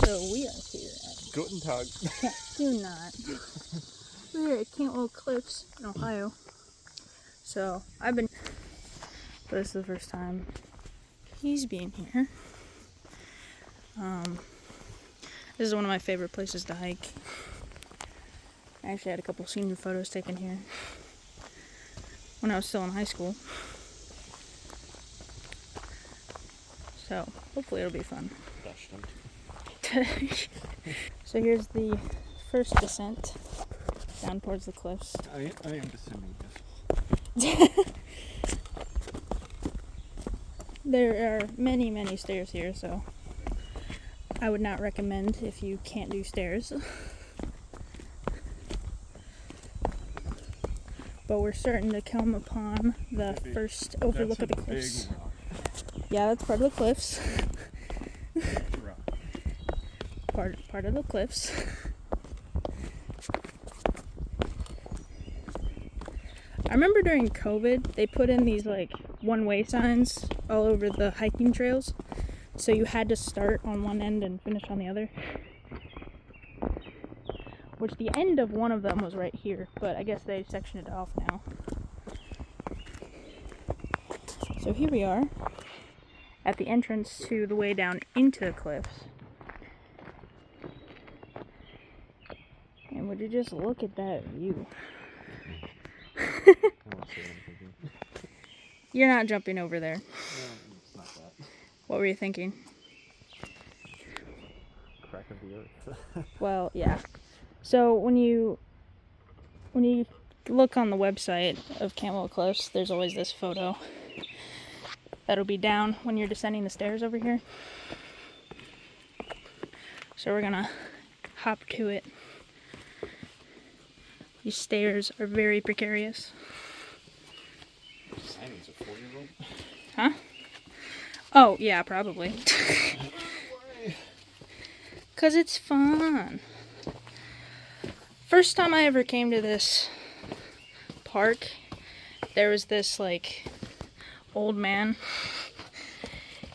So we are here at... Guten Tag. Do not. We're at Cantwell Cliffs in Ohio. So I've been... But this is the first time he's being here. This is one of my favorite places to hike. I actually had a couple senior photos taken here when I was still in high school. So hopefully it'll be fun. So here's the first descent down towards the cliffs. I am descending, yes. There are many, many stairs here, so I would not recommend if you can't do stairs. But we're starting to come upon the first overlook of the cliffs. Yeah, that's part of the cliffs. Part of the cliffs. I remember during COVID, they put in these like one-way signs all over the hiking trails, so you had to start on one end and finish on the other. Which the end of one of them was right here, but I guess they sectioned it off now. So here we are at the entrance to the way down into the cliffs. And would you just look at that view? You're not jumping over there. No, it's not that. What were you thinking? Crack of the earth. Well, yeah. So when you look on the website of Cantwell Cliffs, there's always this photo that'll be down when you're descending the stairs over here. So we're gonna hop to it. These stairs are very precarious. Simon's a 4-year-old? Huh? Oh, yeah, probably. 'Cause it's fun. First time I ever came to this park, there was this, like, old man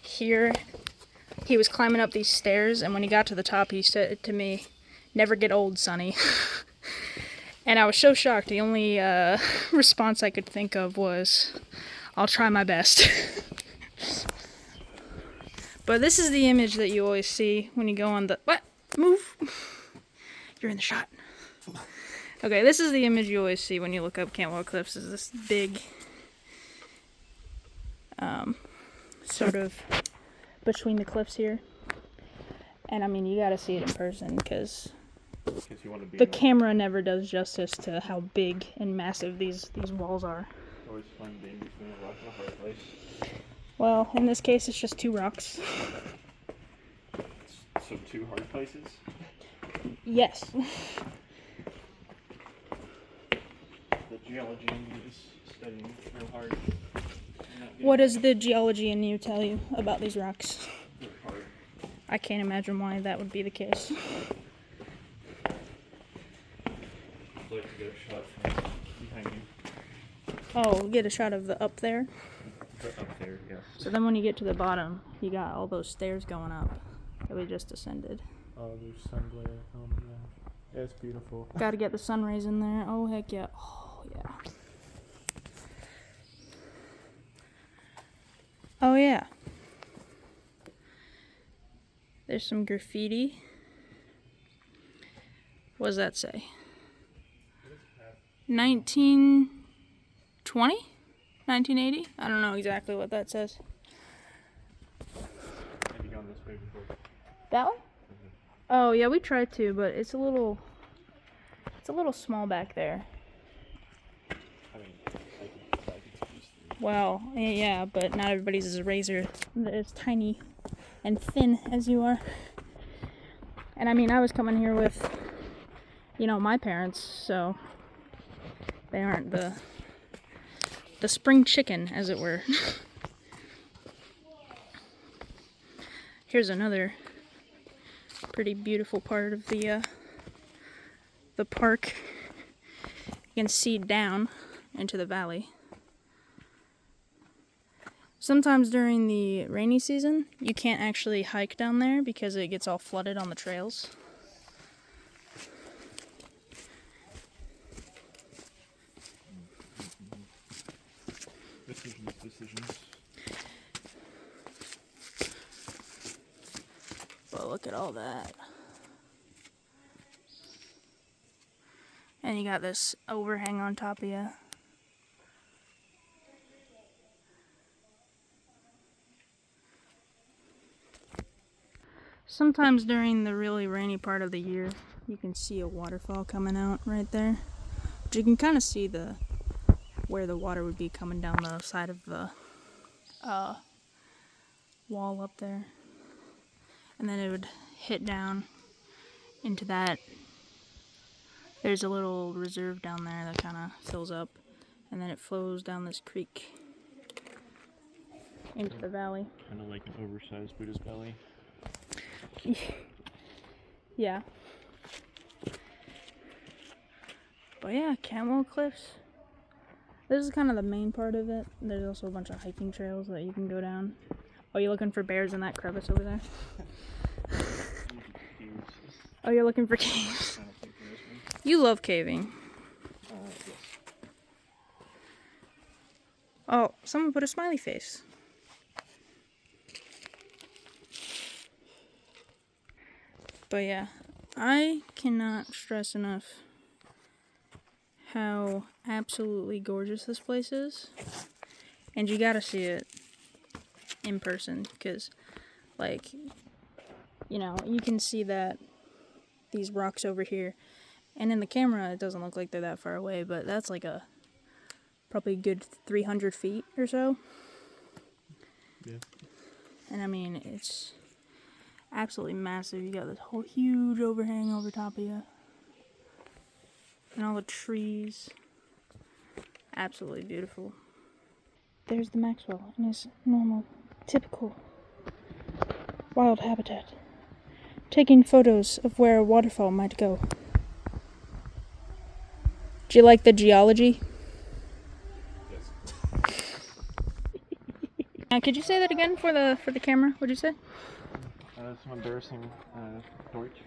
here. He was climbing up these stairs, and when he got to the top, he said to me, "Never get old, Sonny." And I was so shocked. The only response I could think of was, "I'll try my best." But this is the image that you always see when you go on the... What? Move! You're in the shot. Okay, this is the image you always see when you look up Cantwell Cliffs, is this big, sort of between the cliffs here. And I mean, you gotta see it in person, because the camera never does justice to how big and massive these walls are. Always fun being between a rock and a hard place. Well, in this case, it's just 2 rocks. So 2 hard places? Yes. The geology is studying real hard. What does the geology in you tell you about these rocks? They're hard. I can't imagine why that would be the case. I'd like to get a shot from behind you. Oh, get a shot of the up there? Up there, yes. So then when you get to the bottom, you got all those stairs going up that we just descended. Oh, there's sun glare. Oh my gosh. Yeah, it's beautiful. Gotta get the sun rays in there. Oh, heck yeah. Oh, yeah. Oh, yeah. There's some graffiti. What does that say? 1920? 1980? I don't know exactly what that says. Have you gone this way before? That one? Mm-hmm. Oh yeah, we tried to, but it's a little small back there. I mean, I could use these. Well, yeah, but not everybody's as razor as tiny and thin as you are. And I mean, I was coming here with, my parents, so they aren't the spring chicken, as it were. Here's another pretty beautiful part of the park. You can see down into the valley. Sometimes during the rainy season, you can't actually hike down there because it gets all flooded on the trails. Decisions. But look at all that. And you got this overhang on top of you. Sometimes during the really rainy part of the year, you can see a waterfall coming out right there. But you can kind of see where the water would be coming down the side of the wall up there. And then it would hit down into that. There's a little reserve down there that kind of fills up. And then it flows down this creek into the valley. Kind of like an oversized Buddha's belly. Yeah. But yeah, Cantwell Cliffs. This is kind of the main part of it. There's also a bunch of hiking trails that you can go down. Oh, you looking for bears in that crevice over there? Oh, you're looking for caves. You love caving. Yes. Oh, someone put a smiley face. But yeah, I cannot stress enough how absolutely gorgeous this place is. And you gotta see it in person, because, like, you know, you can see that these rocks over here, and in the camera it doesn't look like they're that far away, but that's like probably a good 300 feet or so. Yeah. And I mean, it's absolutely massive. You got this whole huge overhang over top of you. And all the trees. Absolutely beautiful. There's the Maxwell in his normal, typical wild habitat, taking photos of where a waterfall might go. Do you like the geology? Yes. Could you say that again for the camera? What'd you say? Some embarrassing Deutsch.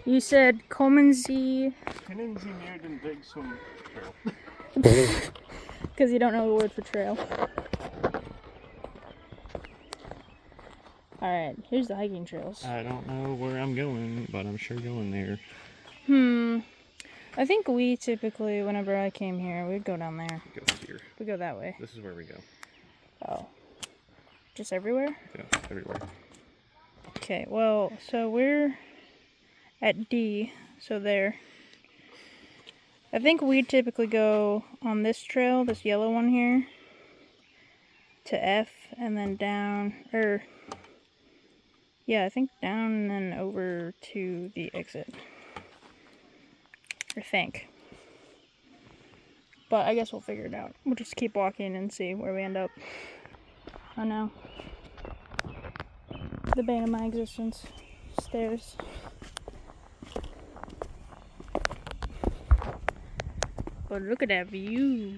You said kommen Sie. Kennen Sie mir den Weg zum Trail? Because you don't know the word for trail. Alright, here's the hiking trails. I don't know where I'm going, but I'm sure going there. I think we typically, whenever I came here, we'd go down there. Go here. We go that way. This is where we go. Oh. Just everywhere? Yeah, everywhere. Okay, well, so we're at D, so there. I think we typically go on this trail, this yellow one here, to F, and then down, I think down and then over to the exit. I think. But I guess we'll figure it out. We'll just keep walking and see where we end up. Oh no. The bane of my existence. Stairs. But look at that view.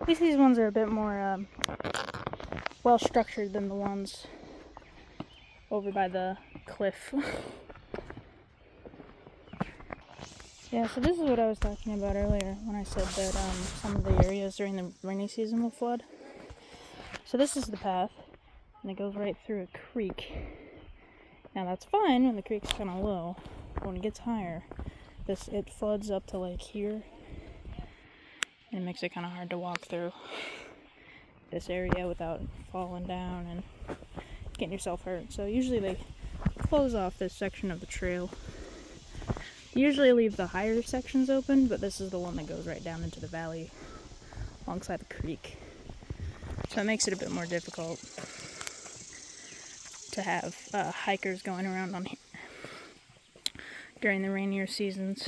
At least these ones are a bit more well structured than the ones over by the cliff. Yeah, so this is what I was talking about earlier when I said that some of the areas during the rainy season will flood. So this is the path, and it goes right through a creek. Now that's fine when the creek's kind of low, but when it gets higher, it floods up to like here, and it makes it kind of hard to walk through this area without falling down and getting yourself hurt. So usually they close off this section of the trail. Usually leave the higher sections open, but this is the one that goes right down into the valley alongside the creek. So it makes it a bit more difficult to have hikers going around on here during the rainier seasons.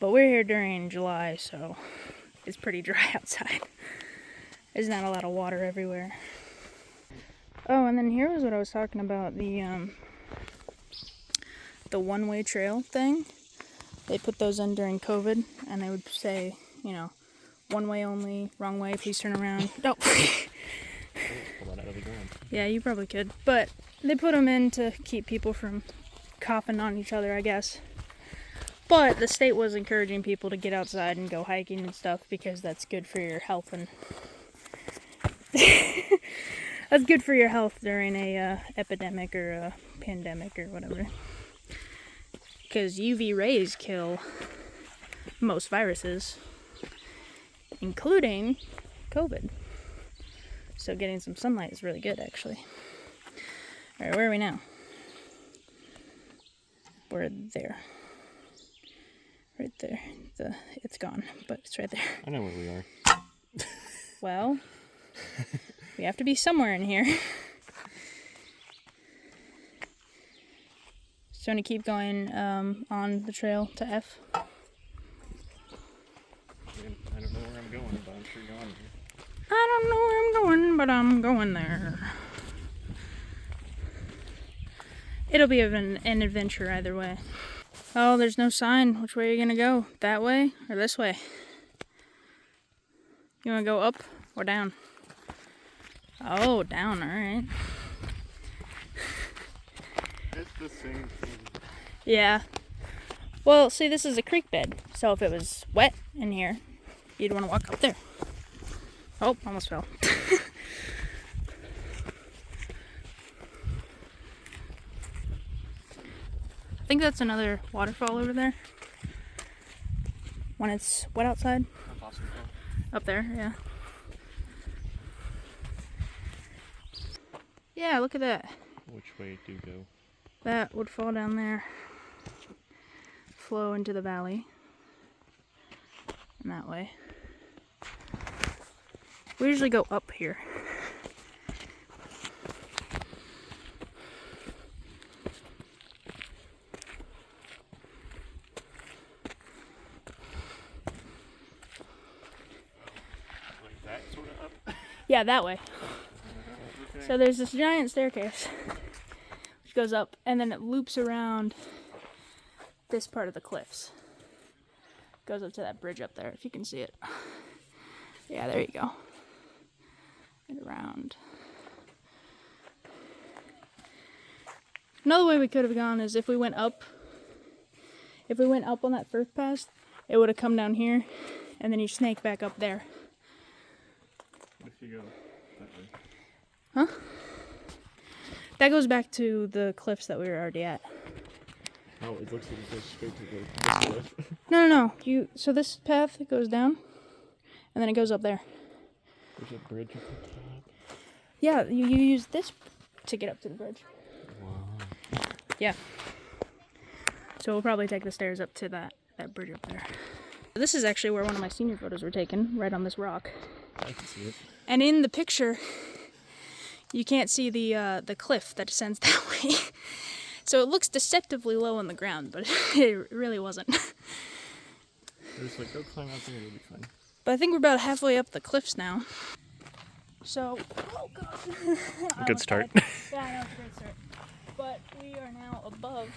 But we're here during July, so it's pretty dry outside. There's not a lot of water everywhere. Oh, and then here was what I was talking about, the the one-way trail thing. They put those in during COVID, and they would say, you know, one way only, wrong way, please turn around. No. Pull that out of the ground. Yeah, you probably could. But they put them in to keep people from coughing on each other, I guess. But the state was encouraging people to get outside and go hiking and stuff because that's good for your health and that's good for your health during a epidemic or a pandemic or whatever. Because UV rays kill most viruses, including COVID. So getting some sunlight is really good, actually. All right, where are we now? We're there. Right there. It's gone, but it's right there. I know where we are. Well, we have to be somewhere in here. So I'm going to keep going on the trail to F. I don't know where I'm going, but I'm sure you're on here. I don't know where I'm going, but I'm going there. It'll be an adventure either way. Oh, there's no sign. Which way are you going to go? That way or this way? You want to go up or down? Oh, down, alright. It's the same thing. Yeah. Well, see, this is a creek bed, so if it was wet in here, you'd want to walk up there. Oh, almost fell. I think that's another waterfall over there. When it's wet outside. Up there, yeah. Yeah, look at that. Which way do you go? That would fall down there. Flow into the valley. And that way. We usually go up here. Like that sort of up? Yeah, that way. Okay. So there's this giant staircase which goes up and then it loops around this part of the cliffs. Goes up to that bridge up there, if you can see it. Yeah, there you go. And around. Another way we could have gone is if we went up. If we went up on that first pass, it would have come down here, and then you snake back up there. What if you go that way? Huh? That goes back to the cliffs that we were already at. Oh, it looks like it goes straight to the cliff. No. So this path goes down, and then it goes up there. There's a bridge at the top. Yeah, you use this to get up to the bridge. Wow. Yeah. So we'll probably take the stairs up to that bridge up there. This is actually where one of my senior photos were taken, right on this rock. I can see it. And in the picture, you can't see the cliff that descends that way. So it looks deceptively low on the ground, but it really wasn't. They're just like, go climb out there, it'll be fine. But I think we're about halfway up the cliffs now. So, oh god. Good start. Yeah, I know, it's a great start. But we are now above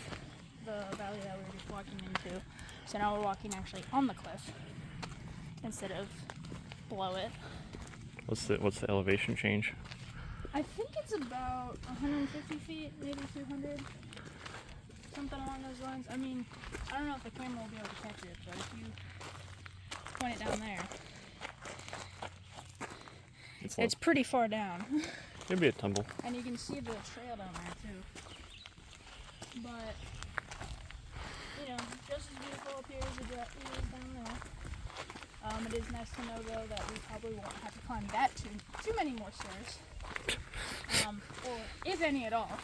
the valley that we were just walking into. So now we're walking actually on the cliff instead of below it. What's the elevation change? I think it's about 150 feet, maybe 200. Something along those lines. I mean, I don't know if the camera will be able to catch it, but if you point it down there, it's pretty far down. It'd be a tumble. And you can see the trail down there too. But, you know, just as beautiful up here as it is down there. It is nice to know though that we probably won't have to climb that too many more stairs. Or if any at all.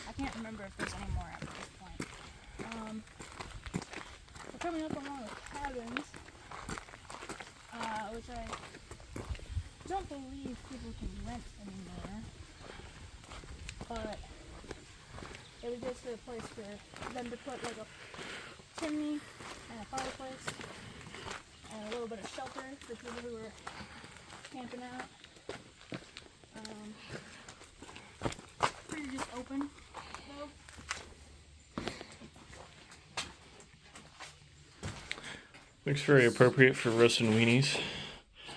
I can't remember if there's any more at this point. We're coming up on one of the cabins, which I don't believe people can rent anymore. But it was just a place for them to put like a chimney and a fireplace and a little bit of shelter for people who were camping out. Pretty just open though. Looks very appropriate for roasting weenies.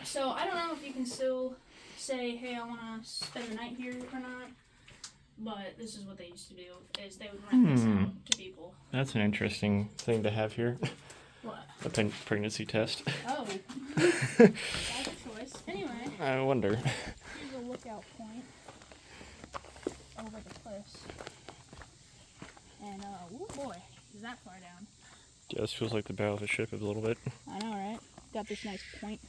So I don't know if you can still say, hey, I want to spend the night here or not. But this is what they used to do, is they would rent this out to people. That's an interesting thing to have here. What? A pregnancy test. Oh. That's a choice. Anyway. I wonder. Here's a lookout point over the cliffs. And, oh boy, is that far down. Yeah, this feels like the bow of a ship a little bit. I know, right? Got this nice point.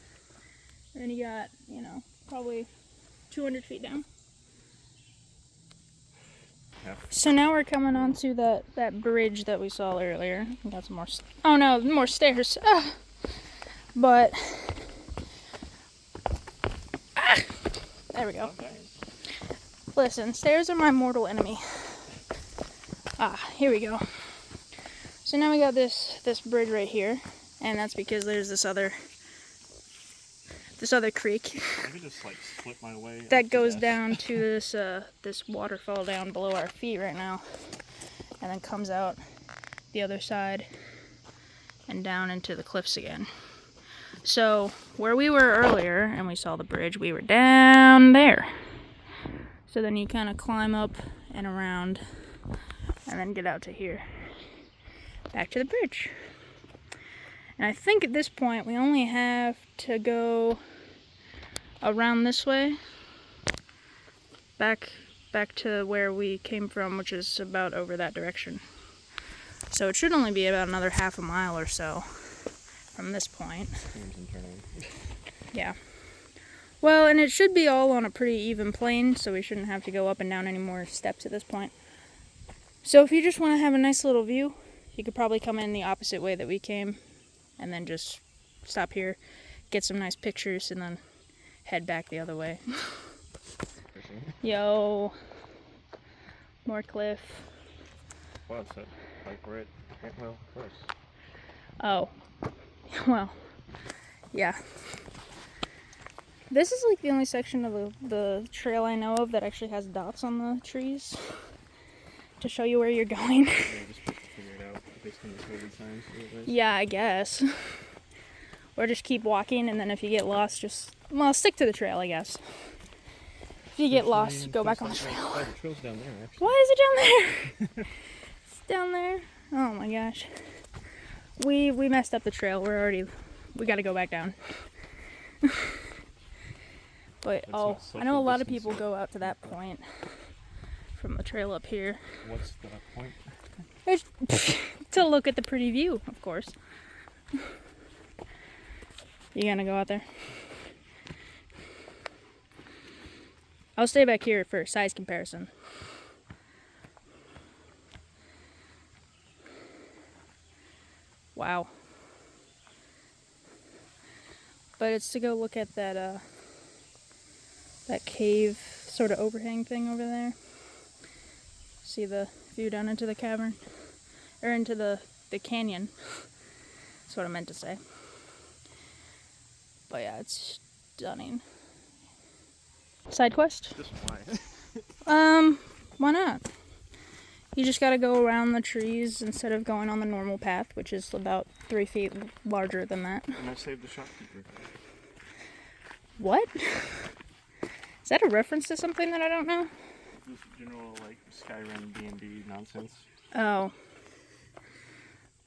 And then you got, you know, probably 200 feet down. Yeah. So now we're coming onto that bridge that we saw earlier. We got some more. Oh no, more stairs. But there we go. Listen, stairs are my mortal enemy. Here we go. So now we got this bridge right here, and that's because there's this other creek Maybe just like slip my way that goes down to this waterfall down below our feet right now, and then comes out the other side and down into the cliffs again. So where we were earlier and we saw the bridge, we were down there. So then you kind of climb up and around and then get out to here, back to the bridge. And I think at this point we only have to go around this way, back to where we came from, which is about over that direction. So it should only be about another half a mile or so from this point. Yeah. Well, and it should be all on a pretty even plane, so we shouldn't have to go up and down any more steps at this point. So if you just want to have a nice little view, you could probably come in the opposite way that we came, and then just stop here, get some nice pictures, and then head back the other way. Yo, more cliff. Wow, it's like we're at Cantwell Cliffs. Oh, well, yeah. This is like the only section of the trail I know of that actually has dots on the trees to show you where you're going. Yeah, just figure it out based on the COVID signs. Yeah, I guess. Or just keep walking, and then if you get lost, stick to the trail, I guess. If you get lost, go back on the trail. Oh, the trail's down there, actually. Why is it down there? It's down there. Oh my gosh. We messed up the trail. We gotta go back down. But, I know a lot of people go out to that point from the trail up here. What's the point? To look at the pretty view, of course. You gonna go out there? I'll stay back here for size comparison. Wow. But it's to go look at that cave sort of overhang thing over there. See the view down into the cavern? Or into the canyon. That's what I meant to say. But yeah, it's stunning. Side quest? Just why? Why not? You just gotta go around the trees instead of going on the normal path, which is about 3 feet larger than that. And I saved the shopkeeper. What? Is that a reference to something that I don't know? This general, like, Skyrim D&D nonsense. Oh.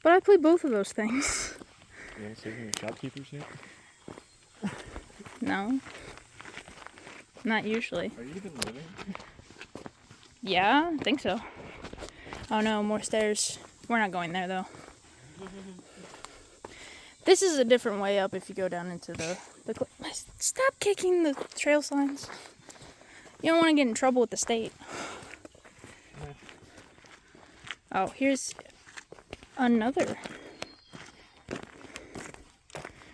But I play both of those things. You haven't saved any shopkeepers yet? No. Not usually. Are you even living? Yeah, I think so. Oh no, more stairs. We're not going there though. This is a different way up if you go down into the Stop kicking the trail signs. You don't want to get in trouble with the state. Oh, here's another.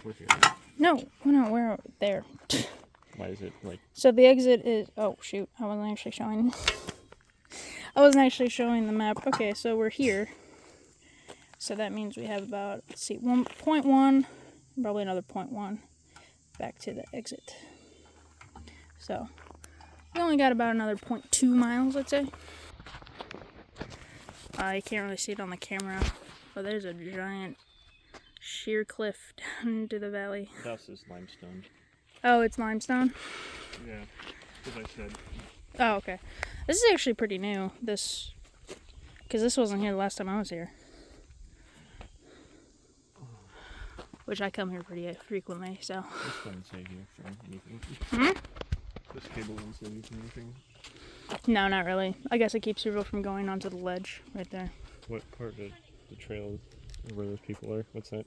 We're here. No, we're there. Why is it like... So the exit is... Oh, shoot. I wasn't actually showing the map. Okay, so we're here. So that means we have about, let's see, 1.1, probably another 0.1 back to the exit. So we only got about another 0.2 miles, I'd say. You can't really see it on the camera, but there's a giant sheer cliff down into the valley. That's just limestone. Oh, it's limestone? Yeah, as I said. Oh, okay. This is actually pretty new. Because this wasn't here the last time I was here. Which I come here pretty frequently, so. This doesn't save you from anything. This cable doesn't save you from anything. No, not really. I guess it keeps people from going onto the ledge right there. What part of the trail where those people are? What's that?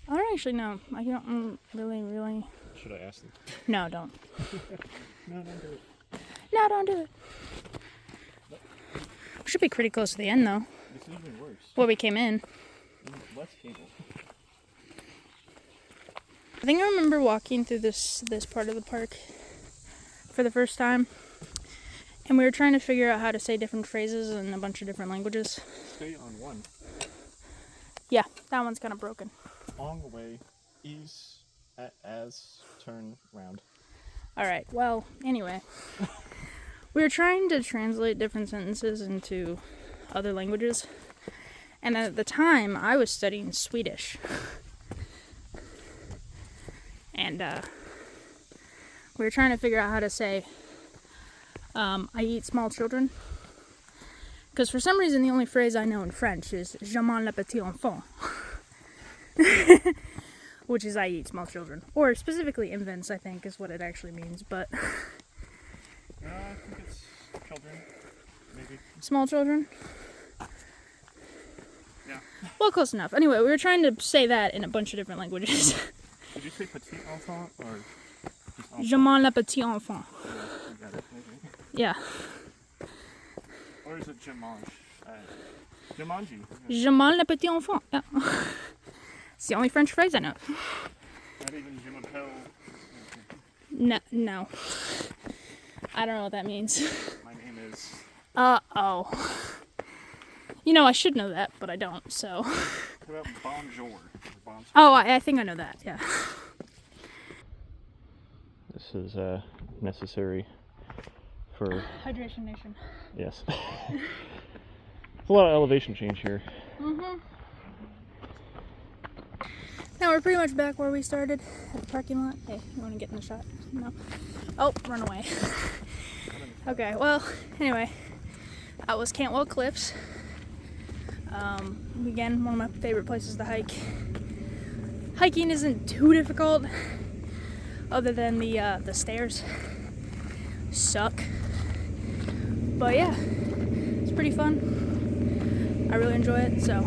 I don't actually know. I don't really. Should I ask them? No, don't. No, don't do it. No, don't do it. We should be pretty close to the end, though. This is even worse. Where we came in. Less cable. I think I remember walking through this part of the park for the first time. And we were trying to figure out how to say different phrases in a bunch of different languages. Stay on one. Yeah, that one's kind of broken. Long way, ease, as, turn, round. Alright, well, anyway. We were trying to translate different sentences into other languages. And at the time, I was studying Swedish. And we were trying to figure out how to say, I eat small children. Because for some reason, the only phrase I know in French is je mange le petit enfant. Which is I eat small children. Or specifically infants, I think, is what it actually means. But I think it's children, maybe. Small children? Yeah. Well, close enough. Anyway, we were trying to say that in a bunch of different languages. Did you say petit enfant or just enfant? Je mange le petit enfant. Yeah, I got it. Okay. Yeah. Or is it je mange? Je mange. Je mange le petit enfant. Yeah. It's the only French phrase I know. Not even je m'appelle. No. I don't know what that means. My name is. Oh. You know, I should know that, but I don't, so. What about bonjour? Bonsoir. Oh, I think I know that, yeah. This is necessary for. Hydration Nation. Yes. There's a lot of elevation change here. Mm-hmm. Now we're pretty much back where we started, at the parking lot. Hey, you want to get in the shot? No? Oh, run away. Okay, well, anyway, that was Cantwell Cliffs. Again, one of my favorite places to hike. Hiking isn't too difficult, other than the stairs suck. But yeah, it's pretty fun. I really enjoy it, so